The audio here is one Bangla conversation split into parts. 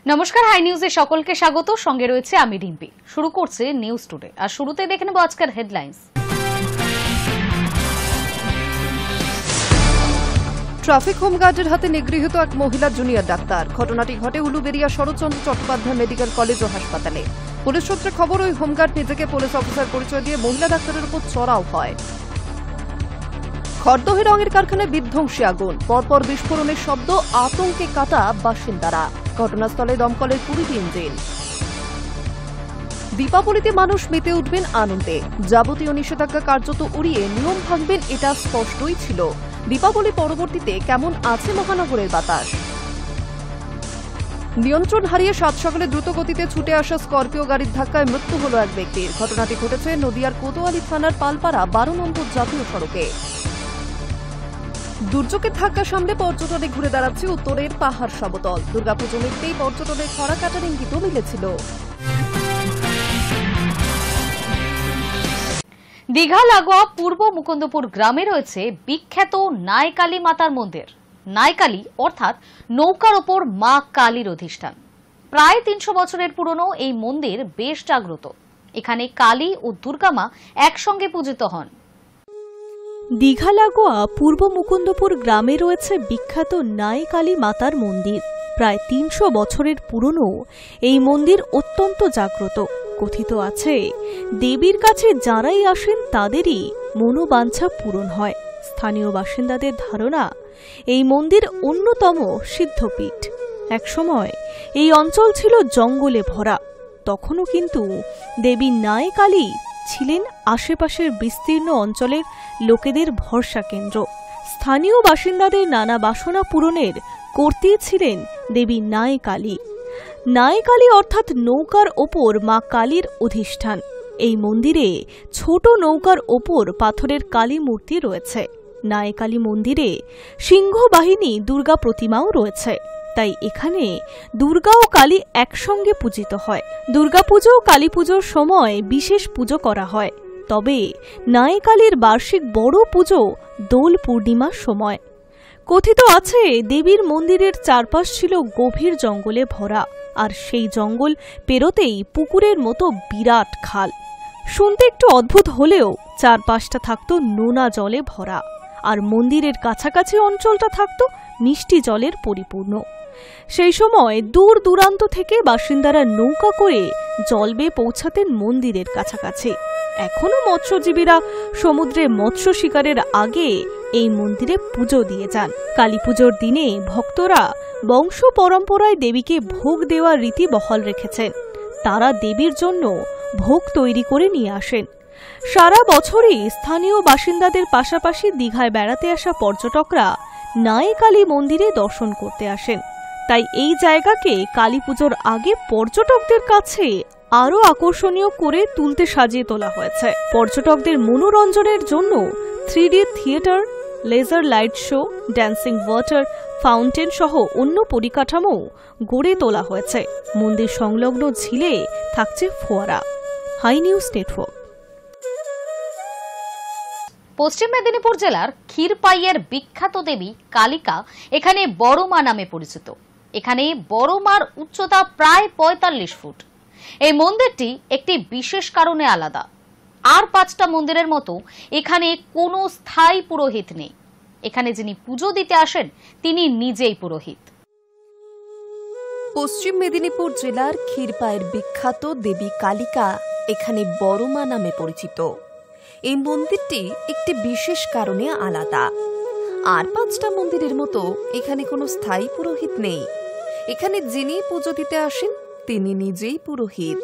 নমস্কার, হাই নিউজে সকলকে স্বাগত। সঙ্গে রয়েছে আমি রিম্পি। শুরু করছে নিউজ টুডে, আর শুরুতে দেখে নেব আজকের হেডলাইন্স। ট্রাফিক হোমগার্ডের হাতে নিগৃহীত এক মহিলা জুনিয়র ডাক্তার। ঘটনাটি ঘটে উলুবেড়িয়া শরৎচন্দ্র চট্টোপাধ্যায় মেডিকেল কলেজ ও হাসপাতালে। পুলিশ সূত্রে খবর, ওই হোমগার্ড নিজেকে পুলিশ অফিসার পরিচয় দিয়ে মহিলা ডাক্তারের উপর চড়াও হয়। খড়দহে রঙের কারখানায় বিধ্বংসী আগুন, পরপর বিস্ফোরণের শব্দ, আতঙ্কে কাটা বাসিন্দারা। ঘটনাস্থলে দমকলের 20টি ইঞ্জিন। দীপাবলিতে মানুষ মেতে উঠবেন আনন্দে, যাবতীয় নিষেধাজ্ঞা কার্যত উড়িয়ে নিয়ম ভাঙবেন, এটা স্পষ্টই ছিল। দীপাবলি পরবর্তীতে কেমন আছে মহানগরের বাতাস? নিয়ন্ত্রণ হারিয়ে সাত সকালে দ্রুত গতিতে ছুটে আসা স্করপিও গাড়ির ধাক্কায় মৃত্যু হল এক ব্যক্তির। ঘটনাটি ঘটেছে নদিয়ার কোতোয়ালি থানার পালপাড়া 12 নম্বর জাতীয় সড়কে। দুর্যোগের ধাক্কা সামলে পর্যটনে ঘুরে দাঁড়াচ্ছে উত্তরের পাহাড় সমতল। দুর্গাপুজো মিটতেই পর্যটনের খরা কাটার ইঙ্গিতও মিলেছিল। দীঘা লাগোয়া পূর্ব মুকুন্দপুর গ্রামে রয়েছে বিখ্যাত নাইকালী মাতার মন্দির। নাইকালী অর্থাৎ নৌকার ওপর মা কালীর অধিষ্ঠান। প্রায় 300 বছরের পুরনো এই মন্দির বেশ জাগ্রত। এখানে কালী ও দুর্গা মা একসঙ্গে পূজিত হন। দীঘা লাগোয়া পূর্ব মুকুন্দপুর গ্রামে রয়েছে বিখ্যাত নাইকালী মাতার মন্দির। প্রায় 300 বছরের পুরনো এই মন্দির অত্যন্ত জাগ্রত। কথিত আছে, দেবীর কাছে যারাই আসেন তাদেরই মনোবাঞ্ছা পূরণ হয়। স্থানীয় বাসিন্দাদের ধারণা, এই মন্দির অন্যতম সিদ্ধপীঠ। একসময় এই অঞ্চল ছিল জঙ্গলে ভরা। তখনও কিন্তু দেবী নাইকালী ছিলেন আশেপাশের বিস্তীর্ণ অঞ্চলের লোকেদের ভরসা কেন্দ্র। স্থানীয় বাসিন্দাদের নানা বাসনা পূরণের কর্ত্রী ছিলেন দেবী নাইকালী। নাইকালী অর্থাৎ নৌকার ওপর মা কালীর অধিষ্ঠান। এই মন্দিরে ছোট নৌকার ওপর পাথরের কালী মূর্তি রয়েছে। নাইকালী মন্দিরে সিংহবাহিনী দুর্গা প্রতিমাও রয়েছে। তাই এখানে দুর্গা ও কালী একসঙ্গে পূজিত হয়। দুর্গাপুজো ও কালী পুজোর সময় বিশেষ পুজো করা হয়। তবে নাইকালীর বার্ষিক বড় পুজো দোল পূর্ণিমার সময়। কথিত আছে, দেবীর মন্দিরের চারপাশ ছিল গভীর জঙ্গলে ভরা, আর সেই জঙ্গল পেরোতেই পুকুরের মতো বিরাট খাল। শুনতে একটু অদ্ভুত হলেও চারপাশটা থাকতো নোনা জলে ভরা, আর মন্দিরের কাছাকাছি অঞ্চলটা থাকতো মিষ্টি জলের পরিপূর্ণ। সেই সময় দূর দূরান্ত থেকে বাসিন্দারা নৌকা করে জল বেয়ে পৌঁছাতেন মন্দিরের কাছাকাছি। এখনো মৎস্যজীবীরা সমুদ্রে মৎস্য শিকারের আগে এই মন্দিরে পুজো দিয়ে যান। কালী পুজোর দিনে ভক্তরা বংশ পরম্পরায় দেবীকে ভোগ দেওয়ার রীতি বহাল রেখেছেন। তারা দেবীর জন্য ভোগ তৈরি করে নিয়ে আসেন। সারা বছরই স্থানীয় বাসিন্দাদের পাশাপাশি দীঘায় বেড়াতে আসা পর্যটকরা নাইকালী মন্দিরে দর্শন করতে আসেন। তাই এই জায়গাকে কালী পুজোর আগে পর্যটকদের কাছে আরও আকর্ষণীয় করে তুলতে সাজিয়ে তোলা হয়েছে। পর্যটকদের মনোরঞ্জনের জন্য 3D theatre, laser light show, dancing water fountain সহ অন্য পরিকাঠামো গড়ে তোলা হয়েছে। মন্দির সংলগ্ন ঝিলে থাকছে ফোয়ারা। High news network. Paschim Medinipur জেলার ক্ষীরপাইয়ের বিখ্যাত দেবী কালিকা এখানে বড় মা নামে পরিচিত। এখানে বড় মার উচ্চতা প্রায় 45 ফুট। এই মন্দিরটি একটি বিশেষ কারণে আলাদা। আর 5টা মন্দিরের মতো এখানে কোনো স্থায়ী পুরোহিত নেই। এখানে যিনি পুজো দিতে আসেন তিনি নিজেই পুরোহিত। পশ্চিম মেদিনীপুর জেলার ক্ষীরপাইয়ের বিখ্যাত দেবী কালিকা এখানে বড় মা নামে পরিচিত। এই মন্দিরটি একটি বিশেষ কারণে আলাদা। আর 5টা মন্দিরের মতো এখানে কোনো স্থায়ী পুরোহিত নেই। এখানে যিনি পুজো দিতে আসেন তিনি নিজেই পুরোহিত।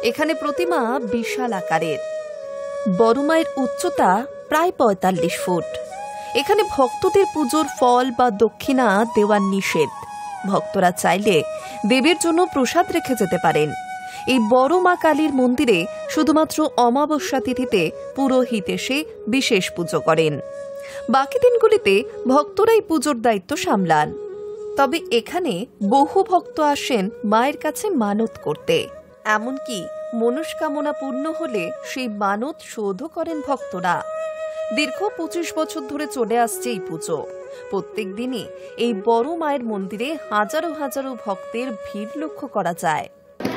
এখানে প্রতিমা বিশাল আকারের। বড় মায়ের উচ্চতা প্রায় 45 ফুট। এখানে ভক্তদের পুজোর ফল বা দক্ষিণা দেওয়ার নিষেধ। ভক্তরা চাইলে দেবীর জন্য প্রসাদ রেখে যেতে পারেন। এই বড় মা কালীর মন্দিরে শুধুমাত্র অমাবস্যা তিথিতে পুরোহিত এসে বিশেষ পুজো করেন। বাকি দিনগুলিতে ভক্তরাই পুজোর দায়িত্ব সামলান। তবে এখানে বহু ভক্ত আসেন মায়ের কাছে মানত করতে। এমনকি মনস্কামনা পূর্ণ হলে সেই মানত শোধও করেন ভক্তরা। দীর্ঘ 25 বছর ধরে চলে আসছে এই পুজো। প্রত্যেক দিনই এই বড় মায়ের মন্দিরে হাজারো হাজারো ভক্তের ভিড় লক্ষ্য করা যায়।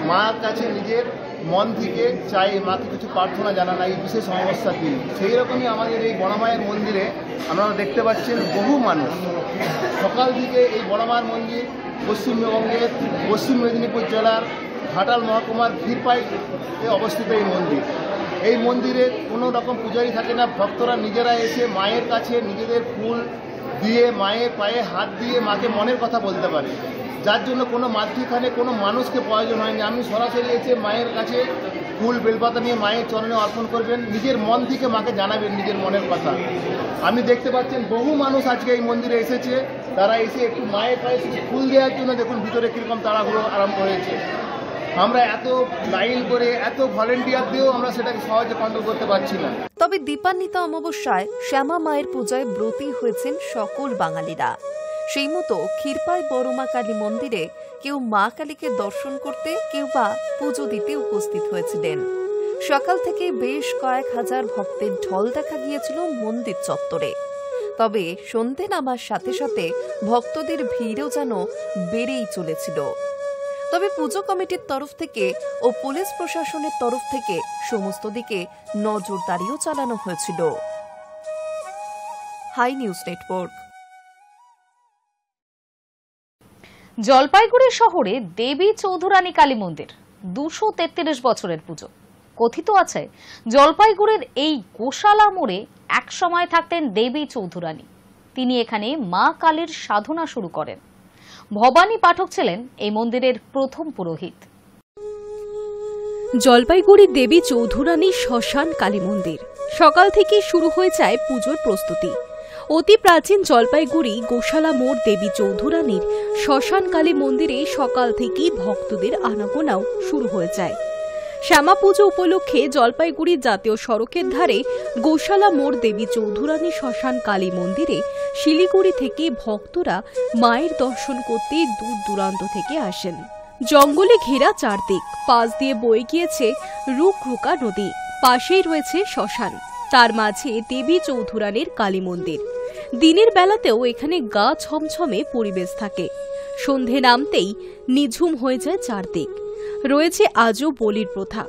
মার কাছে নিজের মন থেকে চাই মাকে কিছু প্রার্থনা জানানো এই বিশেষ অমাবস্যার দিন। সেই রকমই আমাদের এই বড় মায়ের মন্দিরে আপনারা দেখতে পাচ্ছেন বহু মানুষ সকাল থেকে এই বড় মায়ের মন্দির পশ্চিমবঙ্গের পশ্চিম মেদিনীপুর জেলার ঘাটাল মহকুমার ক্ষীরপাইয়ে অবস্থিত এই মন্দির। এই মন্দিরে কোনো রকম পূজারি থাকে না, ভক্তরা নিজেরা এসে মায়ের কাছে নিজেদের ফুল দিয়ে মায়ের পায়ে হাত দিয়ে মাকে মনের কথা বলতে পারে, যার জন্য কোনো মাতৃখানে কোনো মানুষকে প্রয়োজন হয়নি। আপনি সরাসরি এসে মায়ের কাছে ফুল বেলপাতা নিয়ে মায়ের চরণে অর্পণ করবেন, নিজের মন থেকে মাকে জানাবেন নিজের মনের কথা। আপনি দেখতে পাচ্ছেন বহু মানুষ আজকে এই মন্দিরে এসেছে, তারা এসে একটু মায়ের পায়ে শুধু ফুল দেওয়ার জন্য দেখুন ভিতরে কীরকম তাড়াহুড়ো আরম্ভ হয়েছে। আমরা এত লাইন করে এত ভলেন্টিয়ার দিয়েও আমরা সেটাকে সহজে কন্ট্রোল করতে পারছি না। তবে দীপান্বিতা অমাবস্যায় শ্যামা মায়ের পূজায় ব্রতী হয়েছেন সকল বাঙালিরা। সেই মতো ক্ষীরপাই বড়মা কালী মন্দিরে কেউ মা কালীকে দর্শন করতে, কেউ বা পুজো দিতে উপস্থিত হয়েছিলেন। সকাল থেকে বেশ কয়েক হাজার ভক্তের ঢল দেখা গিয়েছিল মন্দির চত্বরে। তবে সন্ধে নামার সাথে সাথে ভক্তদের ভিড়ও যেন বেড়েই চলেছিল। তবে পুজো কমিটির তরফ থেকে ও পুলিশ প্রশাসনের তরফ থেকে সমস্ত দিকে নজরদারিও চালানো হয়েছিল। High news network. জলপাইগুড়ি শহরে দেবী চৌধুরানী কালী মন্দির 233 বছরের পুজো। কথিত আছে জলপাইগুড়ির এই গোশালা মোড়ে এক সময় থাকতেন দেবী চৌধুরানী। তিনি এখানে মা কালীর সাধনা শুরু করেন। ভবানী পাঠক ছিলেন এই মন্দিরের প্রথম পুরোহিত। জলপাইগুড়ির দেবী চৌধুরানী শ্মশান কালী মন্দির সকাল থেকে শুরু হয়ে যায় পুজোর প্রস্তুতি। অতি প্রাচীন জলপাইগুড়ি গোশালা মোড় দেবী চৌধুরানীর শ্মশান কালী মন্দিরে সকাল থেকেই ভক্তদের আনাগোনাও শুরু হয়ে যায়। শ্যামা পুজো উপলক্ষে জলপাইগুড়ি জাতীয় সড়কের ধারে গোশালা মোড় দেবী চৌধুরানী শ্মশান কালী মন্দিরে শিলিগুড়ি থেকে ভক্তরা মায়ের দর্শন করতে দূর দূরান্ত থেকে আসেন। জঙ্গলে ঘেরা চারদিক, পাশ দিয়ে বয়ে গিয়েছে রুকরুকা নদী, পাশেই রয়েছে শ্মশান, তার মাঝে দেবী চৌধুরানীর কালী মন্দির। দিনের বেলাতেও এখানে গা ছমছমে পরিবেশ থাকে। সন্ধে নামতেই নিঝুম হয়ে যায় চারদিক। রয়েছে আজও বলির প্রথা।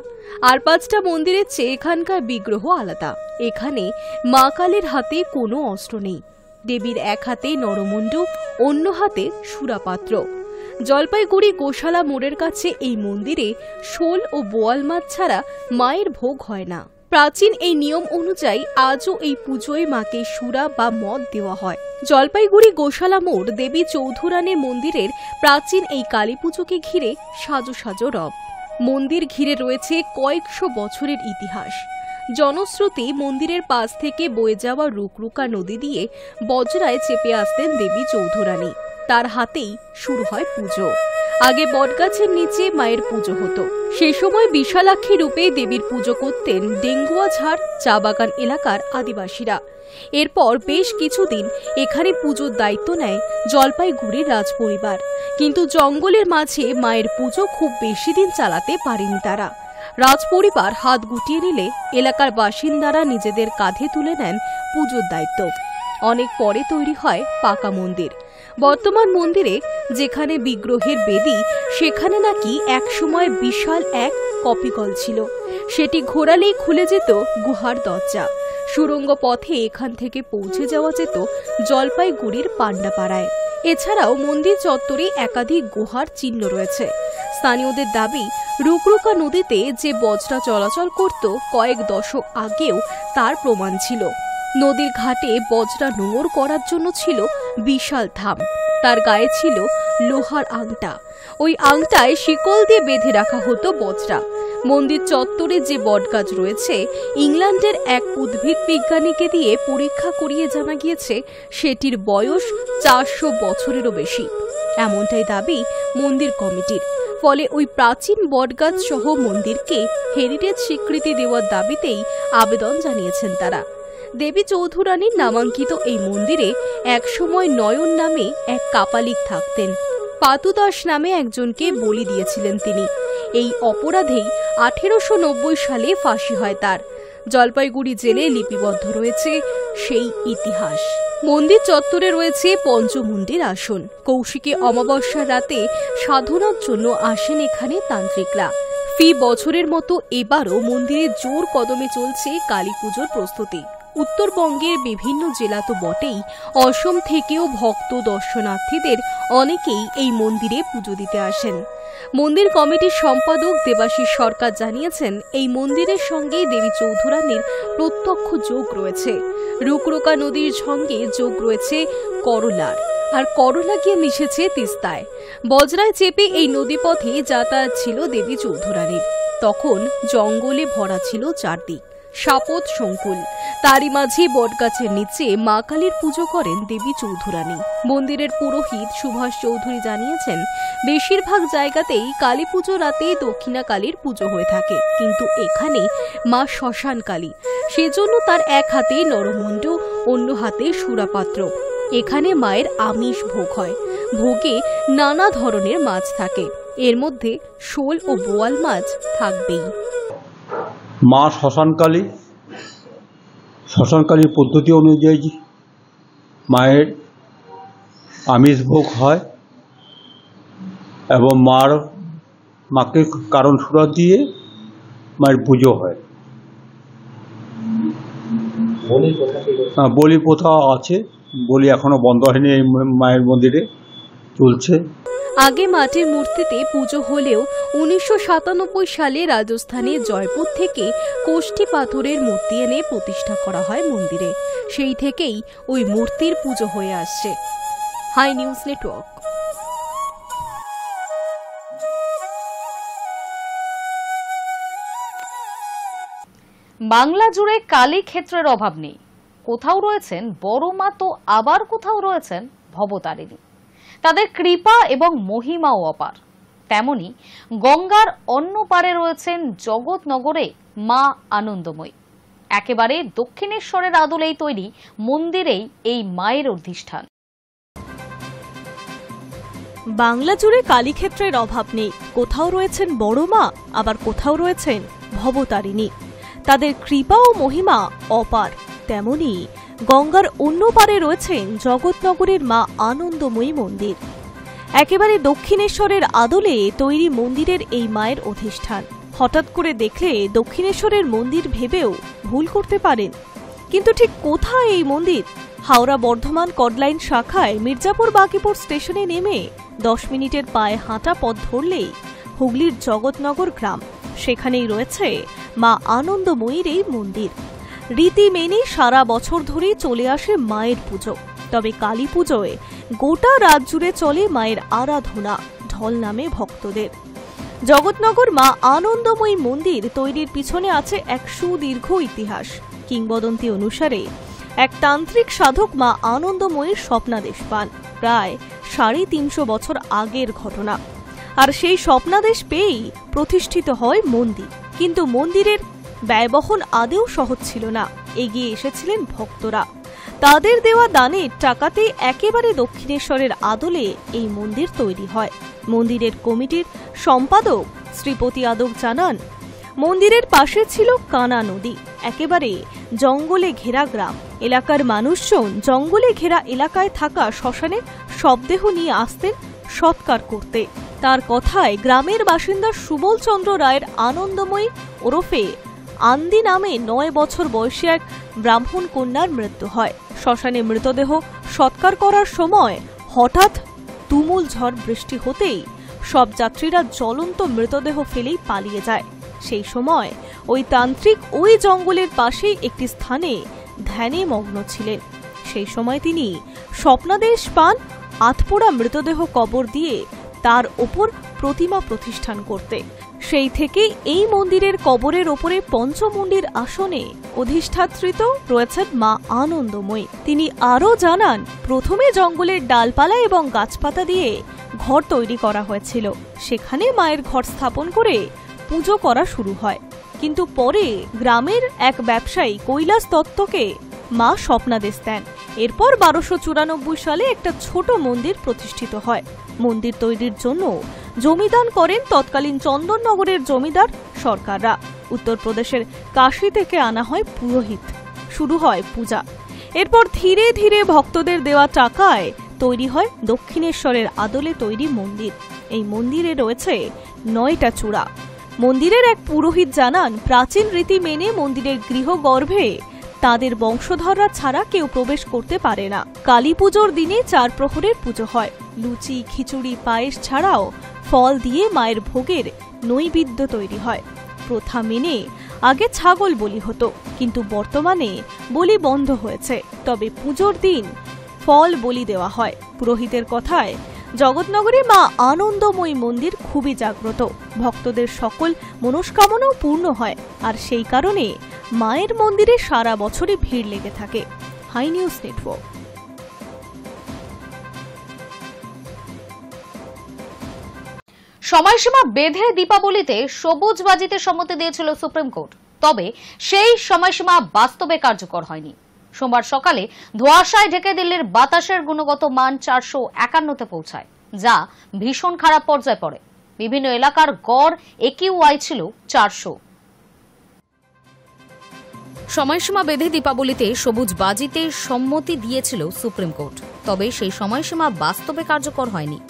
আর 5টা মন্দিরের চেয়ে এখানকার বিগ্রহ আলাদা। এখানে মা কালীর হাতে কোনো অস্ত্র নেই। দেবীর এক হাতে নরমুণ্ডু, অন্য হাতে সুরাপাত্র। জলপাইগুড়ি গোশালা মোড়ের কাছে এই মন্দিরে শোল ও বোয়াল মাছ ছাড়া মায়ের ভোগ হয় না। প্রাচীন এই নিয়ম অনুযায়ী আজও এই পুজোয় মাকে সুরা বা মদ দেওয়া হয়। জলপাইগুড়ি গোশালা মোড় দেবী চৌধুরানীর মন্দিরের প্রাচীন এই কালী পুজোকে ঘিরে সাজো সাজো রব। মন্দির ঘিরে রয়েছে কয়েকশো বছরের ইতিহাস। জনশ্রুতি মন্দিরের পাশ থেকে বয়ে যাওয়া রুকরুকা নদী দিয়ে বজরায় চেপে আসতেন দেবী চৌধুরানী। তার হাতেই শুরু হয় পুজো। আগে বটগাছের নিচে মায়ের পুজো হতো। সে সময় বিশালাক্ষী রূপে দেবীর পুজো করতেন ডেঙ্গুয়াঝাড় চা বাগান এলাকার আদিবাসীরা। এরপর বেশ কিছুদিন এখানে পুজোর দায়িত্ব নেয় জলপাইগুড়ির রাজপরিবার। কিন্তু জঙ্গলের মাঝে মায়ের পুজো খুব বেশি দিন চালাতে পারেনি তারা। রাজপরিবার হাত গুটিয়ে নিলে এলাকার বাসিন্দারা নিজেদের কাঁধে তুলে নেন পুজোর দায়িত্ব। অনেক পরে তৈরি হয় পাকা মন্দির। বর্তমান মন্দিরে যেখানে বিগ্রহের বেদি, সেখানে নাকি একসময় বিশাল এক কপিকল ছিল। সেটি ঘোরালেই খুলে যেত গুহার দরজা। সুড়ঙ্গ পথে এখান থেকে পৌঁছে যাওয়া যেত জলপাইগুড়ির পান্ডাপাড়ায়। এছাড়াও মন্দির চত্বরে একাধিক গুহার চিহ্ন রয়েছে। স্থানীয়দের দাবি, রুকরুকা নদীতে যে বজরা চলাচল করত কয়েক দশক আগেও তার প্রমাণ ছিল। নদীর ঘাটে বজরা নোঙর করার জন্য ছিল বিশাল থাম। তার গায়ে ছিল লোহার আংটা। ওই আংটায় শিকল দিয়ে বেঁধে রাখা হতো বজরা। মন্দির চত্বরে যে বটগাছ রয়েছে, ইংল্যান্ডের এক উদ্ভিদ বিজ্ঞানীকে দিয়ে পরীক্ষা করিয়ে জানা গিয়েছে সেটির বয়স 400 বছরেরও বেশি। এমনটাই দাবি মন্দির কমিটির। ফলে ওই প্রাচীন বটগাছ সহ মন্দিরকে হেরিটেজ স্বীকৃতি দেওয়ার দাবিতেই আবেদন জানিয়েছেন তারা। দেবী চৌধুরানীর নামাঙ্কিত এই মন্দিরে একসময় নয়ন নামে এক কাপালিক থাকতেন। পাতু দাস নামে একজনকে বলি দিয়েছিলেন তিনি। এই অপরাধেই 1890 সালে ফাঁসি হয় তার। জলপাইগুড়ি জেলে লিপিবদ্ধ রয়েছে সেই ইতিহাস। মন্দির চত্বরে রয়েছে পঞ্চমুণ্ডির আসন। কৌশিকী অমাবস্যার রাতে সাধনার জন্য আসেন এখানে তান্ত্রিকরা। ফি বছরের মতো এবারও মন্দিরে জোর কদমে চলছে কালী পুজোর প্রস্তুতি। উত্তরবঙ্গের বিভিন্ন জেলা তো বটেই, অসম থেকেও ভক্ত দর্শনার্থীদের অনেকেই এই মন্দিরে পুজো দিতে আসেন। মন্দির কমিটির সম্পাদক দেবাশিস সরকার জানিয়েছেন, এই মন্দিরের সঙ্গে দেবী চৌধুরানীর প্রত্যক্ষ যোগ রয়েছে। রুকরোকা নদীর সঙ্গে যোগ রয়েছে করলার, আর করলা গিয়ে মিশেছে তিস্তায়। বজরায় চেপে এই নদীপথে যাতায়াত ছিল দেবী চৌধুরানীর। তখন জঙ্গলে ভরা ছিল চারদিক, সাপত সংকুল। তারই মাঝে বটগাছের নিচে মা কালীর পুজো করেন দেবী চৌধুরানী। মন্দিরের পুরোহিত সুভাষ চৌধুরী জানিয়েছেন, বেশিরভাগ জায়গাতেই কালী পুজো রাতে দক্ষিণা কালীর পুজো হয়ে থাকে, কিন্তু এখানে মা শ্মশান কালী, সেজন্য তার এক হাতে নরমুণ্ড, অন্য হাতে সুরাপাত্র। এখানে মায়ের আমিষ ভোগ হয়। ভোগে নানা ধরনের মাছ থাকে, এর মধ্যে শোল ও বোয়াল মাছ থাকবেই। মা শ্মশানকালীর পদ্ধতি অনুযায়ী মায়ের আমিষ ভোগ হয় এবং মাকে কারণ সুরা দিয়ে মায়ের পুজো হয়। বলি প্রথা আছে, বলি এখনো বন্ধ হয়নি, এই মায়ের মন্দিরে চলছে। আগে মাটির মূর্তিতে পুজো হলেও 1997 সালে রাজস্থানের জয়পুর থেকে কোষ্ঠী পাথরের মূর্তি এনে প্রতিষ্ঠা করা হয় মন্দিরে। সেই থেকেই ওই মূর্তির পুজো হয়ে আসছে। High news network. বাংলা জুড়ে কালী ক্ষেত্রের অভাব নেই। কোথাও রয়েছেন বড় মা, তো আবার কোথাও রয়েছেন ভবতারিণী। তাদের কৃপা এবং মহিমাও অপার। তেমনি গঙ্গার অন্য পারে রয়েছেন জগৎনগরে মা আনন্দময়ী। একেবারে দক্ষিণেশ্বরের আদলেই তৈরি মন্দিরেই এই মায়ের অধিষ্ঠান। বাংলা জুড়ে কালীক্ষেত্রের অভাব নেই। কোথাও রয়েছেন বড় মা, আবার কোথাও রয়েছেন ভবতারিণী। তাদের কৃপা ও মহিমা অপার। তেমনি গঙ্গার অন্য পারে রয়েছেন জগৎনগরের মা আনন্দময়ী মন্দির। একেবারে দক্ষিণেশ্বরের আদলে তৈরি মন্দিরের এই মায়ের অধিষ্ঠান। হঠাৎ করে দেখলে দক্ষিণেশ্বরের মন্দির ভেবেও ভুল করতে পারেন, কিন্তু ঠিক কোথায় এই মন্দির? হাওড়া বর্ধমান কডলাইন শাখায় মির্জাপুর বাকিপুর স্টেশনে নেমে 10 মিনিটের পায়ে হাঁটা পথ ধরলেই হুগলির জগৎনগর গ্রাম। সেখানেই রয়েছে মা আনন্দময়ীর এই মন্দির। রীতি মেনে সারা বছর ধরেই চলে আসে মায়ের পুজো। তবে কালী পুজোয় গোটা রাত জুড়ে চলে মায়ের আরাধনা, ঢল নামে ভক্তদের। জগৎনগর মা আনন্দময়ী মন্দির তৈরির পিছনে আছে এক সুদীর্ঘ ইতিহাস। কিংবদন্তি অনুসারে এক তান্ত্রিক সাধক মা আনন্দময়ীর স্বপ্নাদেশ পান প্রায় 350 বছর আগের ঘটনা। আর সেই স্বপ্নাদেশ পেয়েই প্রতিষ্ঠিত হয় মন্দির। কিন্তু মন্দিরের ব্যয়বহন আদেও সহজ ছিল না। এগিয়ে এসেছিলেন ভক্তরা। তাদের দেওয়া দানের টাকাতে একেবারে দক্ষিণেশ্বরের আদলে এই মন্দির তৈরি হয়। মন্দিরের কমিটির সম্পাদক শ্রীপতি আদক জানান, মন্দিরের পাশে ছিল কানা নদী, একেবারে জঙ্গলে ঘেরা গ্রাম। এলাকার মানুষজন জঙ্গলে ঘেরা এলাকায় থাকা শ্মশানে শবদেহ নিয়ে আসতেন সৎকার করতে। তার কথায় গ্রামের বাসিন্দা সুবল চন্দ্র রায়ের আনন্দময়ী ওরফে আন্দি নামে 9 বছর বয়সী এক ব্রাহ্মণ কন্যার মৃত্যু হয়। শ্মশানে মৃতদেহ সৎকার করার সময় হঠাৎ তুমুল ঝড় বৃষ্টি হতেই সব যাত্রীরা জ্বলন্ত মৃতদেহ ফেলেই পালিয়ে যায়। সেই সময় ওই তান্ত্রিক ওই জঙ্গলের পাশেই একটি স্থানে ধ্যানে মগ্ন ছিলেন। সেই সময় তিনি স্বপ্নাদেশ পান আধপোড়া মৃতদেহ কবর দিয়ে তার ওপর প্রতিমা প্রতিষ্ঠান করতে। সেই থেকে এই মন্দিরের কবরের ওপরে পঞ্চমুণ্ডির আসনে অধিষ্ঠাত্রিত রয়েছেন মা আনন্দময়ী। তিনি আরও জানান, প্রথমে জঙ্গলের ডালপালা এবং গাছপাতা দিয়ে ঘর তৈরি করা হয়েছিল। সেখানে মায়ের ঘর স্থাপন করে পুজো করা শুরু হয়। কিন্তু পরে গ্রামের এক ব্যবসায়ী কৈলাস দত্তকে মা স্বপ্নাদেশ দেন। এরপর 1294 সালে একটা ছোট মন্দির প্রতিষ্ঠিত হয়। মন্দির তৈরির জন্য জমিদান করেন তৎকালীন চন্দননগরের জমিদার সরকাররা। উত্তরপ্রদেশের কাশী থেকে আনা হয় পুরোহিত। শুরু হয় পূজা। এরপর ধীরে ধীরে ভক্তদের দেওয়া টাকায় তৈরি হয় দক্ষিণেশ্বরের আদলে তৈরি মন্দির। এই মন্দিরে রয়েছে 9টা চূড়া। মন্দিরের এক পুরোহিত জানান, প্রাচীন রীতি মেনে মন্দিরের গৃহগর্ভে তাদের বংশধররা ছাড়া কেউ প্রবেশ করতে পারে না। কালী পুজোর দিনে 4 প্রহরের পুজো হয়। লুচি, খিচুড়ি, পায়েস ছাড়াও ফল দিয়ে মায়ের ভোগের নৈবেদ্য তৈরি হয়। প্রথা মেনে আগে ছাগল বলি হতো, কিন্তু বর্তমানে বলি বন্ধ হয়েছে। তবে পুজোর দিন ফল বলি দেওয়া হয়। পুরোহিতের কথায় জগৎনগরী মা আনন্দময়ী মন্দির খুবই জাগ্রত। ভক্তদের সকল মনস্কামনাও পূর্ণ হয়, আর সেই কারণে মায়ের মন্দিরে সারা বছরই ভিড় লেগে থাকে। High news network. সময়সীমা বেঁধে দীপাবলিতে সবুজ বাজিতে সম্মতি দিয়েছিল সুপ্রিম কোর্ট, তবে সেই সময়সীমা বাস্তবে কার্যকর হয়নি। সোমবার সকালে ধোঁয়াশায় ঢেকে দিল্লির বাতাসের গুণগত মান 451-তে পৌঁছায়, যা ভীষণ খারাপ পর্যায়ে পড়ে। বিভিন্ন এলাকার গড় AQI ছিল 400। সময়সীমা বেঁধে দীপাবলিতে সবুজ বাজিতে সম্মতি দিয়েছিল সুপ্রিম কোর্ট, তবে সেই সময়সীমা বাস্তবে কার্যকর হয়নি।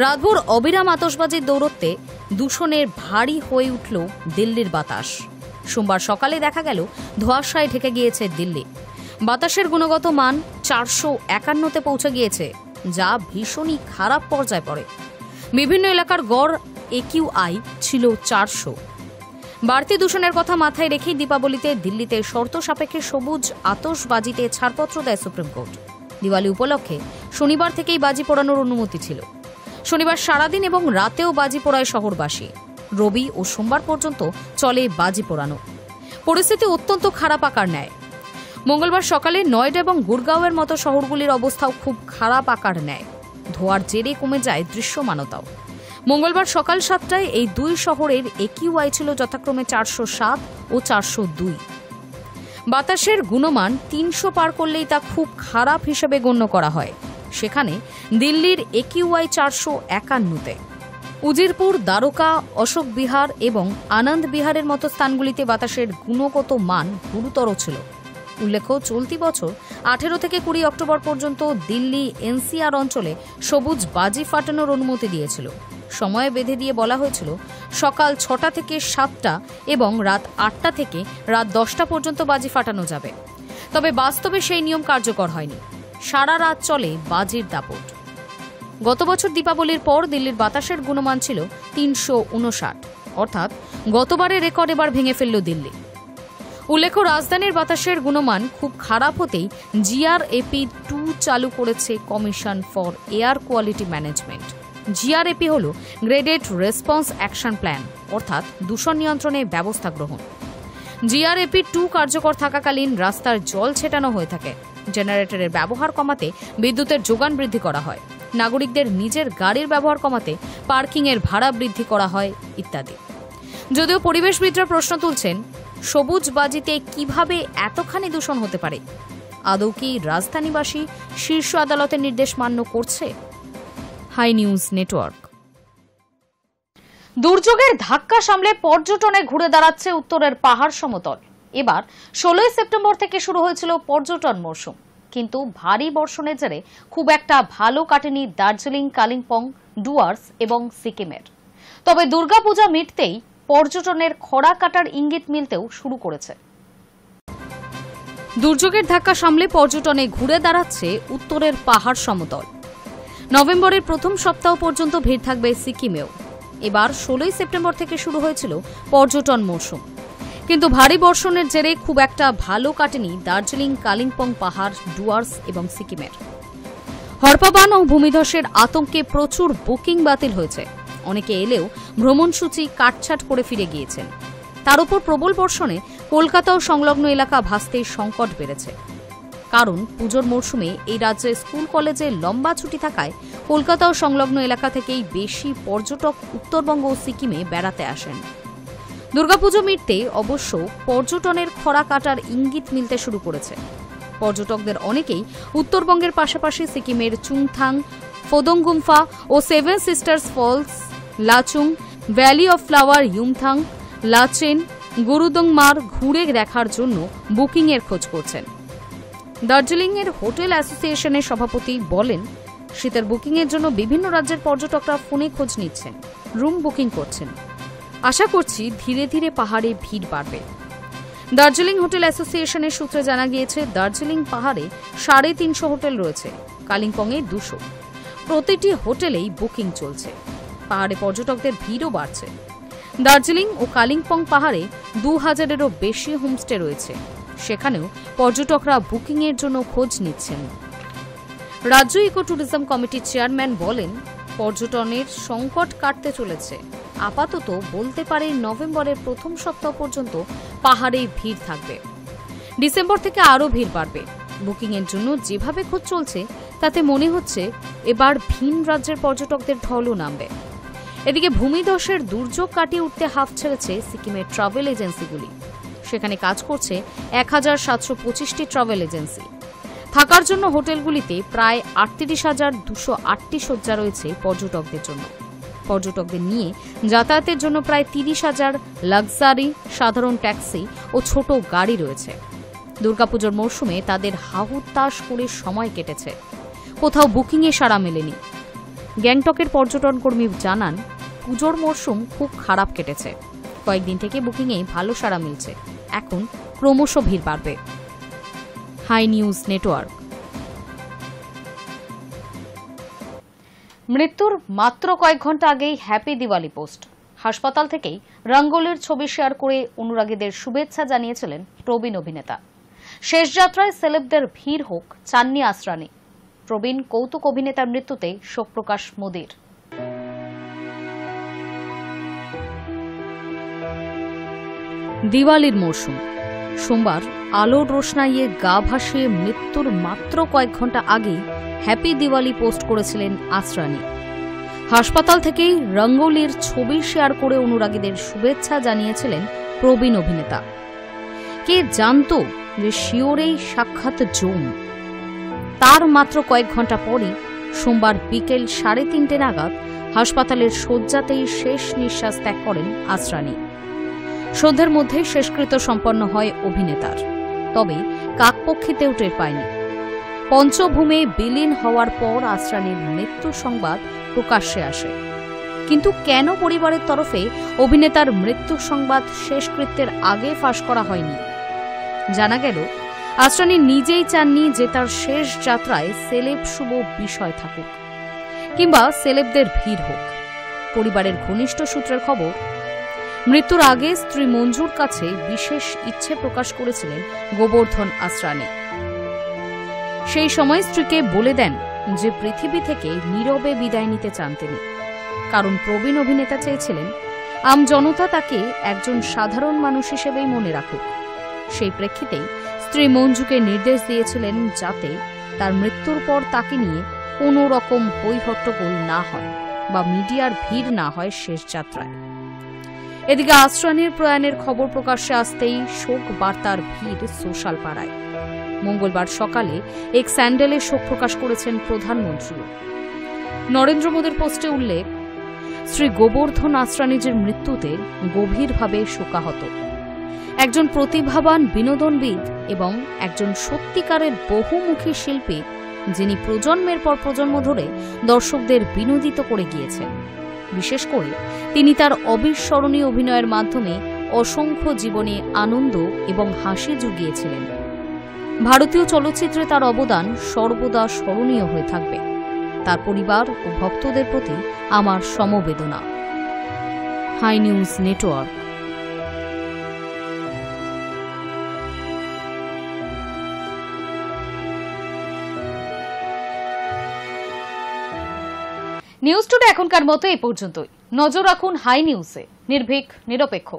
রাতভর অবিরাম আতশবাজির দৌরত্বে দূষণের ভারী হয়ে উঠল দিল্লির বাতাস। সোমবার সকালে দেখা গেল ধোঁয়াশায় ঢেকে গিয়েছে দিল্লি। বাতাসের গুণগত মান 451-তে পৌঁছে গিয়েছে, যা ভীষণই খারাপ পর্যায়ে পড়ে। বিভিন্ন এলাকার গড় AQI ছিল 400। বাড়তি দূষণের কথা মাথায় রেখেই দীপাবলিতে দিল্লিতে শর্ত সাপেক্ষে সবুজ আতশবাজিতে ছাড়পত্র দেয় সুপ্রিম কোর্ট। দিওয়ালি উপলক্ষে শনিবার থেকেই বাজি পোড়ানোর অনুমতি ছিল। শনিবার সারাদিন এবং রাতেও বাজি পোড়ায় শহরবাসী। রবি ও সোমবার পর্যন্ত চলে বাজি পোড়ানো। পরিস্থিতি অত্যন্ত খারাপ আকার নেয়। মঙ্গলবার সকালে নয়ডা এবং গুরগাঁওয়ের মতো শহরগুলির অবস্থাও খুব খারাপ আকার নেয়। ধোঁয়ার জেরে কমে যায় দৃশ্যমানতাও। মঙ্গলবার সকাল 7টায় এই 2 শহরের AQI ছিল যথাক্রমে 407 ও 402। বাতাসের গুণমান 300 পার করলেই তা খুব খারাপ হিসেবে গণ্য করা হয়। সেখানে দিল্লির AQI 451-তে। উজিরপুর, দ্বারকা, অশোক বিহার এবং আনন্দ বিহারের মতো স্থানগুলিতে বাতাসের গুণগত মান গুরুতর ছিল। উল্লেখ্য, চলতি বছর 18 থেকে 20 অক্টোবর পর্যন্ত দিল্লি NCR অঞ্চলে সবুজ বাজি ফাটানোর অনুমতি দিয়েছিল। সময় বেঁধে দিয়ে বলা হয়েছিল সকাল 6টা থেকে 7টা এবং রাত 8টা থেকে রাত 10টা পর্যন্ত বাজি ফাটানো যাবে। তবে বাস্তবে সেই নিয়ম কার্যকর হয়নি। সারা রাত চলে বাজির দাপট। গত বছর দীপাবলির পর দিল্লির বাতাসের গুণমান ছিল 359, অর্থাৎ গতবারের রেকর্ড এবার ভেঙে ফেলল দিল্লি। উল্লেখ্য, রাজধানীর বাতাসের গুণমান খুব খারাপ হতেই GRAP 2 চালু করেছে commission for air quality management. GRAP হল গ্রেডেড রেসপন্স অ্যাকশন প্ল্যান, অর্থাৎ দূষণ নিয়ন্ত্রণে ব্যবস্থা গ্রহণ। GRAP 2 কার্যকর থাকাকালীন রাস্তার জল ছেটানো হয়ে থাকে। জেনারেটরের ব্যবহার কমাতে বিদ্যুতের যোগান বৃদ্ধি করা হয়। নাগরিকদের নিজের গাড়ির ব্যবহার কমাতে পার্কিংয়ের ভাড়া বৃদ্ধি করা হয় ইত্যাদি। যদিও পরিবেশবিদরা প্রশ্ন তুলছেন, সবুজ বাজিতে কিভাবে এতখানি দূষণ হতে পারে? আদৌ কি রাজধানীবাসী শীর্ষ আদালতের নির্দেশ মান্য করছে? High news network. দুর্যোগের ধাক্কা সামলে পর্যটনে ঘুরে দাঁড়াচ্ছে উত্তরের পাহাড় সমতল। এবার 16 সেপ্টেম্বর থেকে শুরু হয়েছিল পর্যটন মরশুম, কিন্তু ভারী বর্ষণের জেরে খুব একটা ভালো কাটেনি দার্জিলিং, কালিম্পং, ডুয়ার্স এবং সিকিমের। তবে দুর্গাপূজা মিটতেই পর্যটনের খরা কাটার ইঙ্গিত মিলতেও শুরু করেছে। দুর্যোগের ধাক্কা সামলে পর্যটনে ঘুরে দাঁড়াচ্ছে উত্তরের পাহাড় সমতল। নভেম্বরের প্রথম সপ্তাহ পর্যন্ত ভিড় থাকবে সিকিমেও। এবার 16 সেপ্টেম্বর থেকে শুরু হয়েছিল পর্যটন মরশুম, কিন্তু ভারী বর্ষণের জেরে খুব একটা ভালো কাটেনি দার্জিলিং, কালিম্পং পাহাড়, ডুয়ার্স এবং সিকিমের। হরপাবান ও ভূমিধসের আতঙ্কে প্রচুর বুকিং বাতিল হয়েছে। অনেকে এলেও ভ্রমণসূচি কাটছাট করে ফিরে গিয়েছেন। তার উপর প্রবল বর্ষণে কলকাতা ও সংলগ্ন এলাকা ভাসতে সংকট বেড়েছে। কারণ পুজোর মরশুমে এই রাজ্যে স্কুল কলেজে লম্বা ছুটি থাকায় কলকাতা ও সংলগ্ন এলাকা থেকেই বেশি পর্যটক উত্তরবঙ্গ ও সিকিমে বেড়াতে আসেন। দুর্গাপুজো মিটতে অবশ্য পর্যটনের খরা কাটার ইঙ্গিত মিলতে শুরু করেছে। পর্যটকদের অনেকেই উত্তরবঙ্গের পাশাপাশি সিকিমের চুংথাং, ফোদংগুম্ফা ও 7 sisters falls, Lachung, valley of flower, Yumthang, Lachen, Gurudongmar ঘুরে দেখার জন্য বুকিংয়ের খোঁজ করছেন। দার্জিলিংয়ের হোটেল অ্যাসোসিয়েশনের সভাপতি বলেন, শীতের বুকিংয়ের জন্য বিভিন্ন রাজ্যের পর্যটকরা ফোনে খোঁজ নিচ্ছেন, রুম বুকিং করছেন। আশা করছি ধীরে ধীরে পাহাড়ে ভিড় বাড়বে। দার্জিলিং হোটেল অ্যাসোসিয়েশনের সূত্রে জানা গিয়েছে, দার্জিলিং পাহাড়ে 350 হোটেল রয়েছে, কালিম্পংয়ে 200। প্রতিটি হোটেলেই বুকিং চলছে। পাহাড়ে পর্যটকদের ভিড়ও বাড়ছে। দার্জিলিং ও কালিম্পং পাহাড়ে 2000-এরও বেশি হোমস্টে রয়েছে, সেখানেও পর্যটকরা বুকিংয়ের জন্য খোঁজ নিচ্ছেন। রাজ্য ইকো ট্যুরিজম কমিটির চেয়ারম্যান বলেন, পর্যটনের সংকট কাটতে চলেছে। আপাতত বলতে পারে নভেম্বরের প্রথম সপ্তাহ পর্যন্ত পাহাড়ে ভিড় থাকবে। ডিসেম্বর থেকে আরও ভিড় বাড়বে। বুকিংয়ের জন্য যেভাবে খোঁজ চলছে তাতে মনে হচ্ছে এবার ভিন রাজ্যের পর্যটকদের ঢলও নামবে। এদিকে ভূমিধসের দুর্যোগ কাটিয়ে উঠতে হাফ ছেড়েছে সিকিমের ট্রাভেল এজেন্সিগুলি। সেখানে কাজ করছে 1725টি ট্রাভেল এজেন্সি। থাকার জন্য হোটেলগুলিতে প্রায় 38,208টি শয্যা রয়েছে পর্যটকদের জন্য। পর্যটকদের নিয়ে যাতায়াতের জন্য প্রায় 30,000 লাক্সারি, সাধারণ ট্যাক্সি ও ছোট গাড়ি রয়েছে। দুর্গাপুজোর মরশুমে তাদের হাহুতাশ করে সময় কেটেছে, কোথাও বুকিংয়ে সাড়া মেলেনি। গ্যাংটকের পর্যটন কর্মী জানান, পুজোর মরশুম খুব খারাপ কেটেছে। কয়েকদিন থেকে বুকিংয়ে ভালো সাড়া মিলছে, এখন ক্রমশ ভিড় বাড়বে। High news network. মৃত্যুর মাত্র কয়েক ঘন্টা আগেই হ্যাপি দিওয়ালি পোস্ট। হাসপাতাল থেকেই রঙ্গোলির ছবি শেয়ার করে অনুরাগীদের শুভেচ্ছা জানিয়েছিলেন প্রবীণ অভিনেতা। শেষ যাত্রায় সেলেবদের ভিড় হোক চাননি আসরানি। প্রবীণ কৌতুক অভিনেতার মৃত্যুতে শোক প্রকাশ মোদির। দিওয়ালির মরশুম। সোমবার আলোর রোশনাইয়ে গা ভাসিয়ে মৃত্যুর মাত্র কয়েক ঘন্টা আগেই হ্যাপি দিওয়ালি পোস্ট করেছিলেন আসরানি। হাসপাতাল থেকেই রঙ্গোলির ছবি শেয়ার করে অনুরাগীদের শুভেচ্ছা জানিয়েছিলেন প্রবীণ অভিনেতা। কে জানত যে শিওরেই সাক্ষাৎ জম। তার মাত্র কয়েক ঘন্টা পরই সোমবার বিকেল 3:30 নাগাদ হাসপাতালের শয্যাতেই শেষ নিঃশ্বাস ত্যাগ করেন আসরানি। শ্রদ্ধের মধ্যে শেষকৃত্য সম্পন্ন হয় অভিনেতার, তবে কাকপক্ষীতেও টের পায়নি। পঞ্চভূমে বিলীন হওয়ার পর আসরানির মৃত্যু সংবাদ প্রকাশ্যে আসে। কিন্তু কেন পরিবারের তরফে অভিনেতার মৃত্যু সংবাদ শেষকৃত্যের আগে ফাঁস করা হয়নি? জানা গেল, আসরানি নিজেই চাননি যে তার শেষ যাত্রায় সেলেব শুভ বিষয় থাকুক কিংবা সেলেবদের ভিড় হোক। পরিবারের ঘনিষ্ঠ সূত্রের খবর, মৃত্যুর আগে স্ত্রী মঞ্জুর কাছে বিশেষ ইচ্ছে প্রকাশ করেছিলেন গোবর্ধন আসরানি। সেই সময় স্ত্রীকে বলে দেন যে পৃথিবী থেকে নীরবে বিদায় নিতে চান তিনি, কারণ প্রবীণ অভিনেতা চেয়েছিলেন আমজনতা তাকে একজন সাধারণ মানুষ হিসেবেই মনে রাখুক। সেই প্রেক্ষিতেই স্ত্রী মঞ্জুকে নির্দেশ দিয়েছিলেন যাতে তার মৃত্যুর পর তাকে নিয়ে কোনো রকম হইহট্টগোল না হয় বা মিডিয়ার ভিড় না হয় শেষ যাত্রায়। এদিকে আসরানির প্রয়াণের খবর প্রকাশ্যে আসতেই শোক বার্তার ভিড় সোশ্যাল পাড়ায়। মঙ্গলবার সকালে এক স্যান্ডেলে শোক প্রকাশ করেছেন প্রধানমন্ত্রীও। নরেন্দ্র মোদীর পোস্টে উল্লেখ, শ্রী গোবর্ধন আসরানিজের মৃত্যুতে গভীরভাবে শোকাহত। একজন প্রতিভাবান বিনোদনবিদ এবং একজন সত্যিকারের বহুমুখী শিল্পী, যিনি প্রজন্মের পর প্রজন্ম ধরে দর্শকদের বিনোদিত করে গিয়েছেন। বিশেষ করে তিনি তার অবিস্মরণীয় অভিনয়ের মাধ্যমে অসংখ্য জীবনে আনন্দ এবং হাসি জুগিয়েছিলেন। ভারতীয় চলচ্চিত্রে তার অবদান সর্বদা স্মরণীয় হয়ে থাকবে। তার পরিবার ও ভক্তদের প্রতি আমার সমবেদনা। High news network. News today এখনকার মতো এই পর্যন্তই। নজর রাখুন হাই নিউজে, নির্ভীক, নিরপেক্ষ।